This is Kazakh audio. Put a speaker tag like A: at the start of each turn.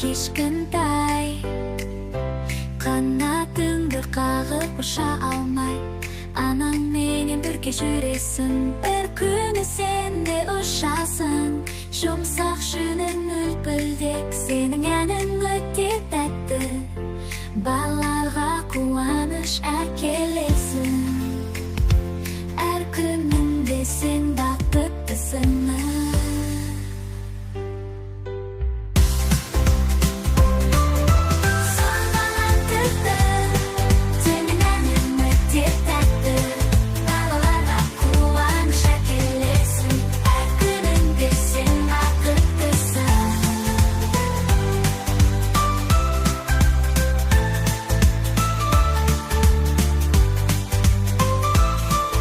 A: кичкентай, канатыңды кагып уша алмай, анан менен бирге жүресиң. Бир күнү сен де учасың, жумсак шүнүн үлпүлдек, сенин әнің өтө тәтті, балаларга кубаныч әкелесиң. Әр күнүңдө сен бактыктысың.